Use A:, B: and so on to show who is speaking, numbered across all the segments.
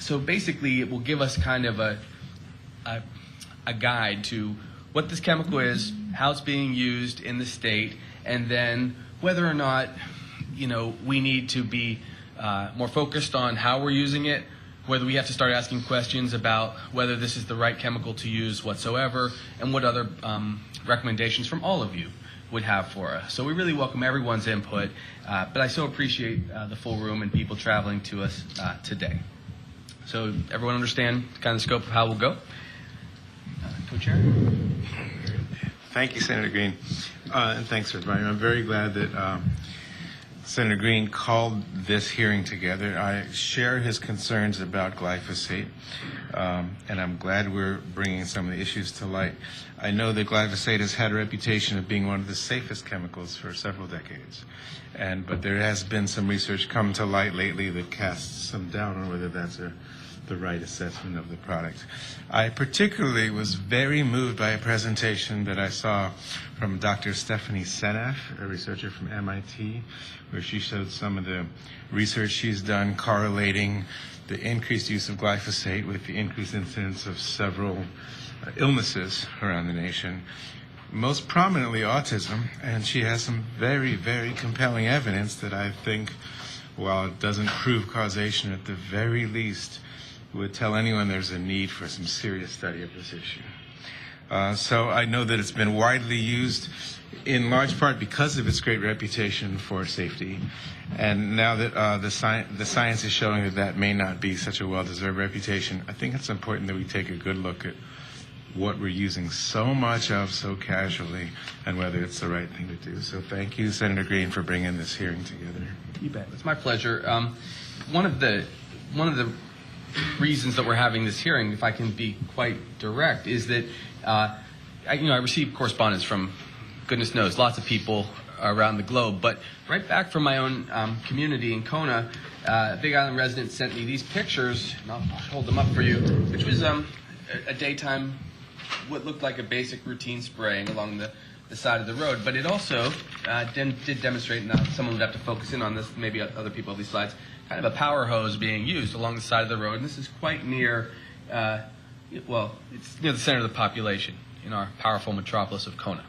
A: So basically, it will give us kind of a guide to what this chemical is, how it's being used in the state, and then whether or not, we need to be more focused on how we're using it, whether we have to start asking questions about whether this is the right chemical to use whatsoever, and what other recommendations from all of you would have for us. So we really welcome everyone's input, but I so appreciate the full room and people traveling to us today. So everyone understand kind of the scope of how we'll go? Co-chair?
B: Thank you, Senator Green, and thanks everybody. I'm very glad that Senator Green called this hearing together. I share his concerns about glyphosate, and I'm glad we're bringing some of the issues to light. I know that glyphosate has had a reputation of being one of the safest chemicals for several decades, but there has been some research come to light lately that casts some doubt on whether that's the right assessment of the product. I particularly was very moved by a presentation that I saw from Dr. Stephanie Seneff, a researcher from MIT, where she showed some of the research she's done correlating the increased use of glyphosate with the increased incidence of several illnesses around the nation, most prominently autism, and she has some very, very compelling evidence that I think, while it doesn't prove causation, at the very least would tell anyone there's a need for some serious study of this issue. So I know that it's been widely used in large part because of its great reputation for safety. And now that the science is showing that that may not be such a well-deserved reputation, I think it's important that we take a good look at what we're using so much of so casually and whether it's the right thing to do. So thank you, Senator Green, for bringing this hearing together.
A: You bet. It's my pleasure. One of the reasons that we're having this hearing, if I can be quite direct, is that I receive correspondence from, goodness knows, lots of people around the globe, but right back from my own community in Kona, Big Island residents sent me these pictures, and I'll hold them up for you, which was a daytime, what looked like a basic routine spraying along the side of the road, but it also did demonstrate, now someone would have to focus in on this, maybe other people on these slides, kind of a power hose being used along the side of the road, and this is quite near, it's near the center of the population in our powerful metropolis of Kona.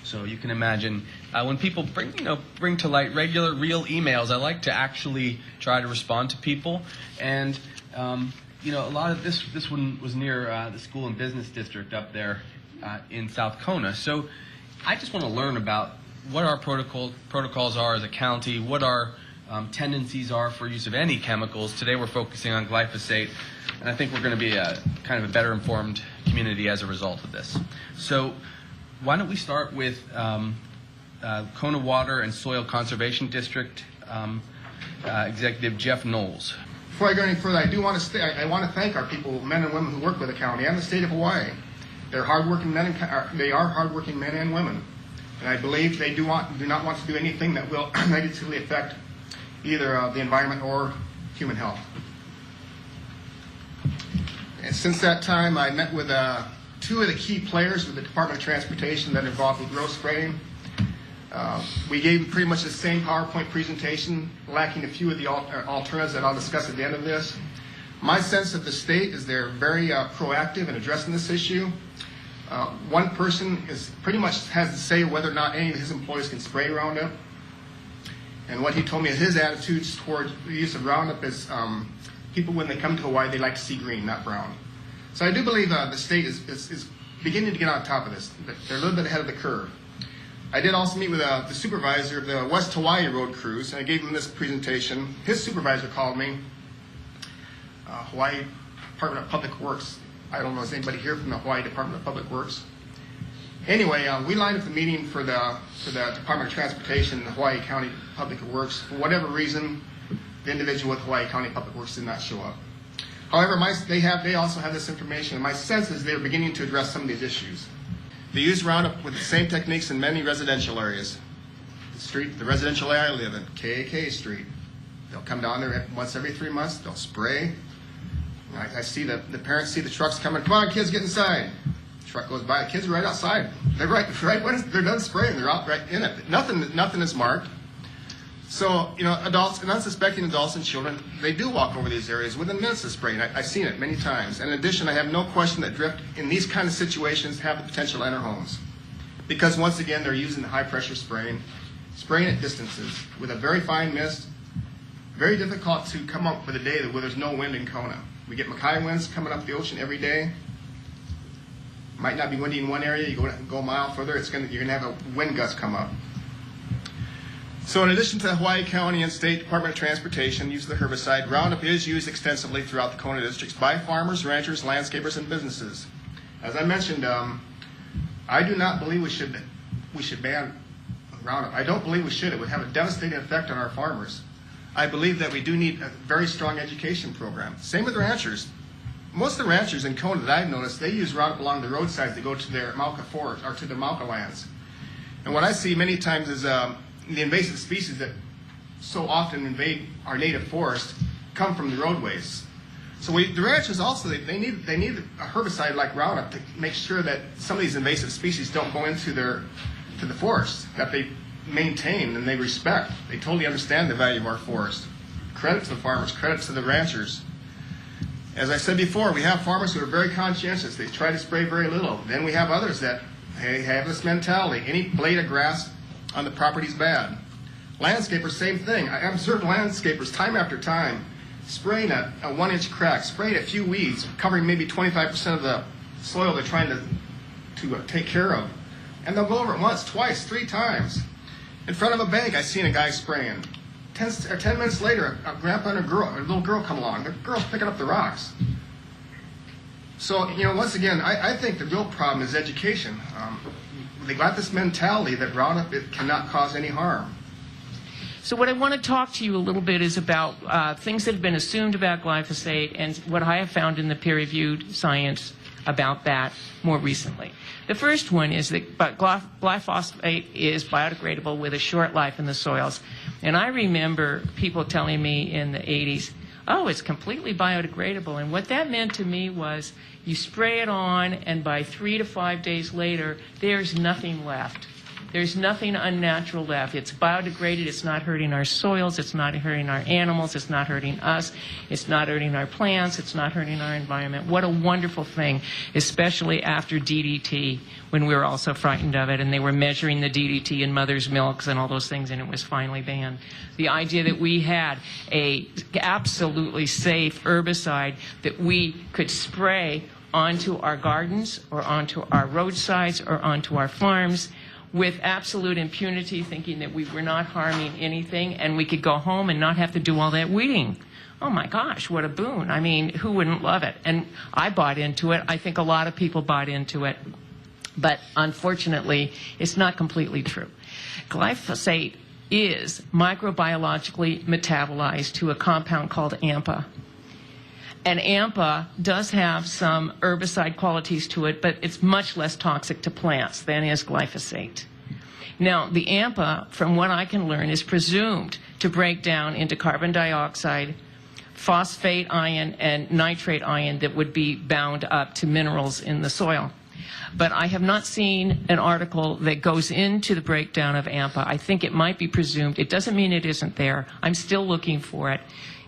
A: So you can imagine when people bring to light regular, real emails, I like to actually try to respond to people, and a lot of this one was near the school and business district up there in South Kona. So I just want to learn about what our protocols are as a county, what our tendencies are for use of any chemicals. Today we're focusing on glyphosate, and I think we're going to be kind of a better informed community as a result of this. So why don't we start with Kona Water and Soil Conservation District Executive Jeff Knowles.
C: Before I go any further, I want to thank our people, men and women who work with the county and the state of Hawaii. They're hardworking men. They are hardworking men and women, and I believe they do not want to do anything that will negatively affect either the environment or human health. And since that time, I met with two of the key players with the Department of Transportation that involved with road spraying. We gave them pretty much the same PowerPoint presentation, lacking a few of the alternatives that I'll discuss at the end of this. My sense of the state is they're very proactive in addressing this issue. One person pretty much has to say whether or not any of his employees can spray Roundup. And what he told me is his attitudes toward the use of Roundup is people, when they come to Hawaii, they like to see green, not brown. So I do believe the state is beginning to get on top of this. They're a little bit ahead of the curve. I did also meet with the supervisor of the West Hawaii Road Crews, and I gave him this presentation. His supervisor called me, Hawaii Department of Public Works. I don't know if there's anybody here from the Hawaii Department of Public Works. Anyway, we lined up the meeting for the Department of Transportation and the Hawaii County Public Works. For whatever reason, the individual with Hawaii County Public Works did not show up. However, they also have this information, and my sense is they're beginning to address some of these issues. They use Roundup with the same techniques in many residential areas. The residential area I live in, KAK Street. They'll come down there once every 3 months. They'll spray. I see the parents see the trucks coming. Come on, kids, get inside. The truck goes by. The kids are right outside. They're right when they're done spraying. They're out right in it. Nothing is marked. So, adults and unsuspecting adults and children, they do walk over these areas within minutes of spraying. I've seen it many times. And in addition, I have no question that drift in these kind of situations have the potential to enter homes. Because once again, they're using the high-pressure spraying at distances with a very fine mist. Very difficult to come up with a day where there's no wind in Kona. We get Mackay winds coming up the ocean every day. Might not be windy in one area. You go a mile further, you're going to have a wind gust come up. So in addition to Hawaii County and State Department of Transportation use of the herbicide, Roundup is used extensively throughout the Kona districts by farmers, ranchers, landscapers, and businesses. As I mentioned, I do not believe we should ban Roundup. I don't believe we should. It would have a devastating effect on our farmers. I believe that we do need a very strong education program. Same with ranchers. Most of the ranchers in Kona that I've noticed, they use Roundup along the roadsides to go to their Mauka forest or to their Mauka lands. And what I see many times is the invasive species that so often invade our native forest come from the roadways. So the ranchers also, they need a herbicide like Roundup to make sure that some of these invasive species don't go into to the forest, that they maintain and they respect. They totally understand the value of our forest. Credit to the farmers, credit to the ranchers. As I said before, we have farmers who are very conscientious. They try to spray very little. Then we have others that have this mentality. Any blade of grass on the property is bad. Landscapers, same thing. I observed landscapers time after time spraying a 1-inch crack, spraying a few weeds, covering maybe 25% of the soil they're trying to take care of. And they'll go over it once, twice, 3 times. In front of a bank, I seen a guy spraying. 10 minutes later, a grandpa and a little girl come along. The girl's picking up the rocks. So, once again, I think the real problem is education. They got this mentality that Roundup cannot cause any harm.
D: So what I want to talk to you a little bit is about things that have been assumed about glyphosate and what I have found in the peer-reviewed science about that more recently. The first one is that glyphosate is biodegradable with a short life in the soils. And I remember people telling me in the 80s, oh, it's completely biodegradable. And what that meant to me was you spray it on, and by 3 to 5 days later, there's nothing left. There's nothing unnatural left. It's biodegraded. It's not hurting our soils. It's not hurting our animals. It's not hurting us. It's not hurting our plants. It's not hurting our environment. What a wonderful thing, especially after DDT, when we were all so frightened of it, and they were measuring the DDT in mother's milks and all those things, and it was finally banned. The idea that we had a absolutely safe herbicide that we could spray onto our gardens or onto our roadsides or onto our farms with absolute impunity, thinking that we were not harming anything, and we could go home and not have to do all that weeding. Oh my gosh, what a boon. I mean, who wouldn't love it? And I bought into it. I think a lot of people bought into it. But unfortunately, it's not completely true. Glyphosate is microbiologically metabolized to a compound called AMPA. And AMPA does have some herbicide qualities to it, but it's much less toxic to plants than is glyphosate. Now, the AMPA, from what I can learn, is presumed to break down into carbon dioxide, phosphate ion, and nitrate ion that would be bound up to minerals in the soil. But I have not seen an article that goes into the breakdown of AMPA. I think it might be presumed. It doesn't mean it isn't there. I'm still looking for it.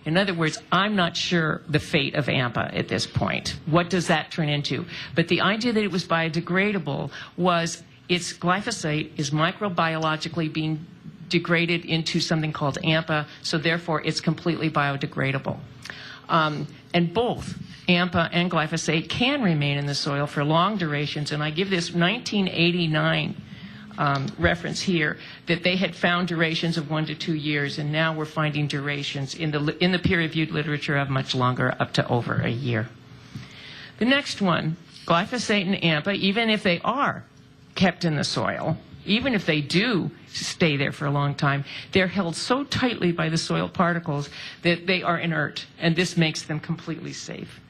D: In other words, I'm not sure the fate of AMPA at this point. What does that turn into? But the idea that it was biodegradable was its glyphosate is microbiologically being degraded into something called AMPA, so therefore it's completely biodegradable. And both AMPA and glyphosate can remain in the soil for long durations, and I give this 1989 reference here that they had found durations of 1 to 2 years, and now we're finding durations in the peer-reviewed literature of much longer, up to over a year. The next one, glyphosate and AMPA, even if they are kept in the soil, even if they do stay there for a long time, they're held so tightly by the soil particles that they are inert, and this makes them completely safe.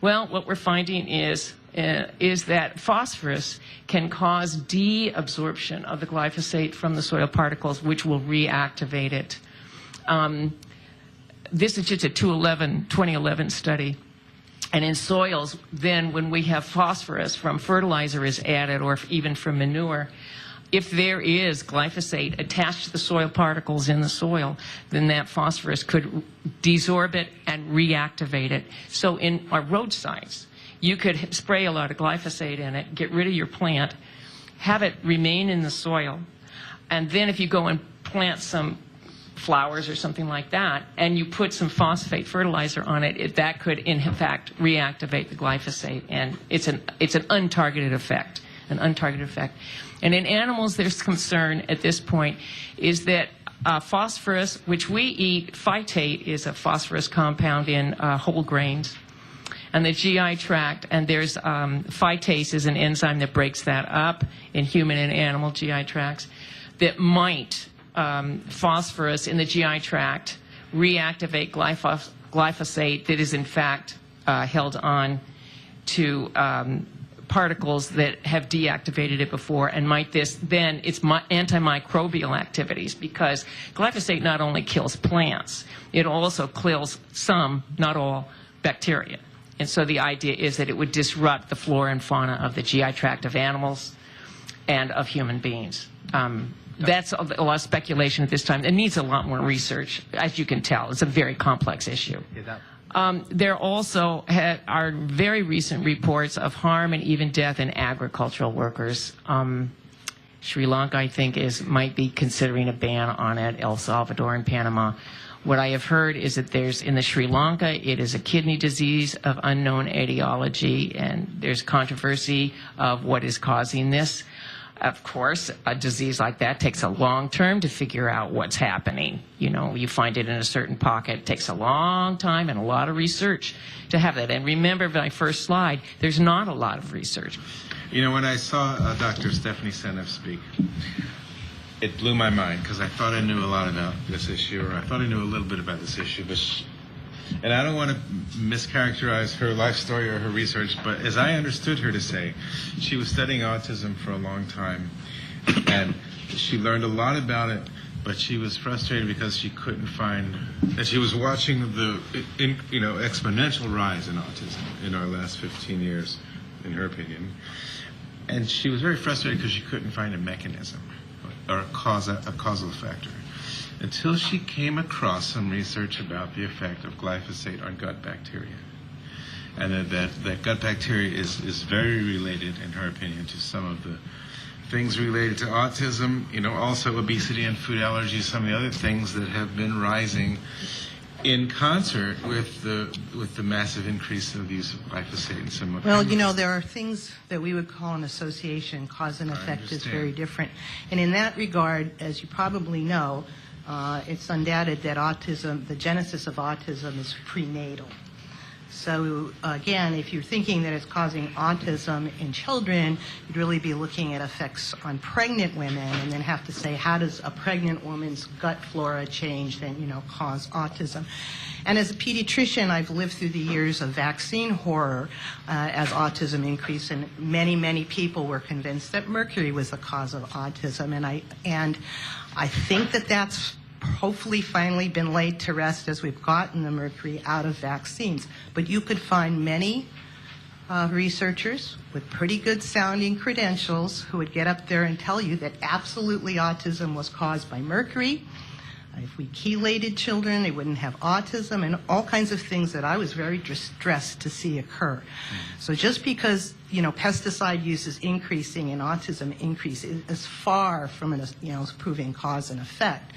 D: Well, what we're finding is that phosphorus can cause deabsorption of the glyphosate from the soil particles, which will reactivate it. This is just a 2011 study. And in soils, then when we have phosphorus from fertilizer is added or even from manure, if there is glyphosate attached to the soil particles in the soil, then that phosphorus could desorb it and reactivate it. So in our roadsides, you could spray a lot of glyphosate in it, get rid of your plant, have it remain in the soil, and then if you go and plant some flowers or something like that, and you put some phosphate fertilizer on it, that could in fact reactivate the glyphosate, and it's an untargeted effect, And in animals, there's concern at this point is that phosphorus, which we eat, phytate is a phosphorus compound in whole grains, and the GI tract, and there's phytase is an enzyme that breaks that up in human and animal GI tracts, that might phosphorus in the GI tract reactivate glyphosate that is in fact held on to particles that have deactivated it before, and might this then its antimicrobial activities, because glyphosate not only kills plants, it also kills some, not all, bacteria. And so the idea is that it would disrupt the flora and fauna of the GI tract of animals and of human beings. That's a lot of speculation at this time. It needs a lot more research, as you can tell. It's a very complex issue. There also are very recent reports of harm and even death in agricultural workers. Sri Lanka, I think, might be considering a ban on it, El Salvador and Panama. What I have heard is that in the Sri Lanka, it is a kidney disease of unknown etiology, and there's controversy of what is causing this. Of course, a disease like that takes a long term to figure out what's happening. You know, you find it in a certain pocket. It takes a long time and a lot of research to have that. And remember my first slide, there's not a lot of research.
B: You know, when I saw Dr. Stephanie Seneff speak, it blew my mind, because I thought I knew a lot about this issue, or I thought I knew a little bit about this issue, and I don't want to mischaracterize her life story or her research, but as I understood her to say, she was studying autism for a long time, and she learned a lot about it, but she was frustrated because she couldn't find, and she was watching the exponential rise in autism in our last 15 years, in her opinion, and she was very frustrated because she couldn't find a mechanism or a causal factor, until she came across some research about the effect of glyphosate on gut bacteria. And that gut bacteria is very related, in her opinion, to some of the things related to autism, also obesity and food allergies, some of the other things that have been rising in concert with the massive increase of the use of glyphosate and similar.
E: Well, there are things that we would call an association. Cause and effect is very different. And in that regard, as you probably know, it's undoubted that autism, the genesis of autism, is prenatal. So again, if you're thinking that it's causing autism in children, you'd really be looking at effects on pregnant women, and then have to say, how does a pregnant woman's gut flora change then, cause autism? And as a pediatrician, I've lived through the years of vaccine horror as autism increased, and many, many people were convinced that mercury was the cause of autism, and I think that that's hopefully finally been laid to rest as we've gotten the mercury out of vaccines. But you could find many researchers with pretty good sounding credentials who would get up there and tell you that absolutely autism was caused by mercury. If we chelated children, they wouldn't have autism, and all kinds of things that I was very distressed to see occur. So just because, pesticide use is increasing and autism increase is far from proving cause and effect.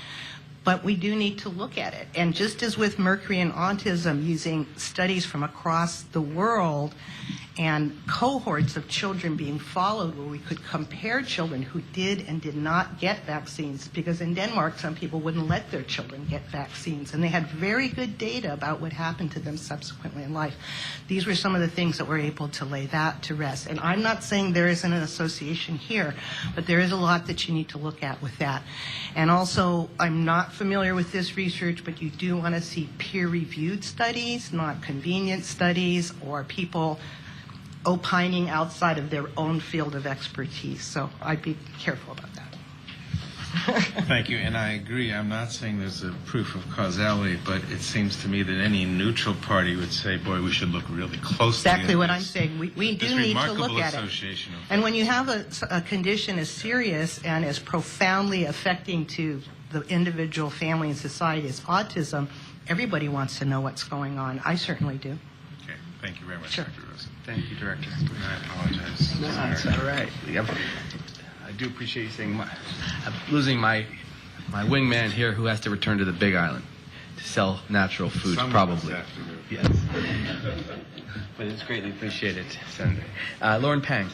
E: But we do need to look at it. And just as with mercury and autism, using studies from across the world and cohorts of children being followed where we could compare children who did and did not get vaccines, because in Denmark some people wouldn't let their children get vaccines, and they had very good data about what happened to them subsequently in life. These were some of the things that were able to lay that to rest. And I'm not saying there isn't an association here, but there is a lot that you need to look at with that. And also, I'm not familiar with this research, but you do want to see peer-reviewed studies, not convenient studies or people opining outside of their own field of expertise. So I'd be careful about that.
B: Thank you, and I agree. I'm not saying there's a proof of causality, but it seems to me that any neutral party would say, boy, we should look really closely
E: Exactly
B: at
E: what
B: this.
E: I'm saying. We
B: This
E: do need to look
B: remarkable
E: at it.
B: association of
E: And when you have a condition as serious and as profoundly affecting to the individual, family, and society as autism, everybody wants to know what's going on. I certainly do.
B: Okay, thank you very much,
E: Sure.
B: Dr. Rosen.
A: Thank you, Director.
B: And I apologize.
A: No, it's all right. I do appreciate you saying I'm losing my wingman here who has to return to the Big Island to sell natural foods,
B: Some of
A: probably.
B: us have to do.
A: Yes. But it's greatly appreciated, Senator. Lauren Pang.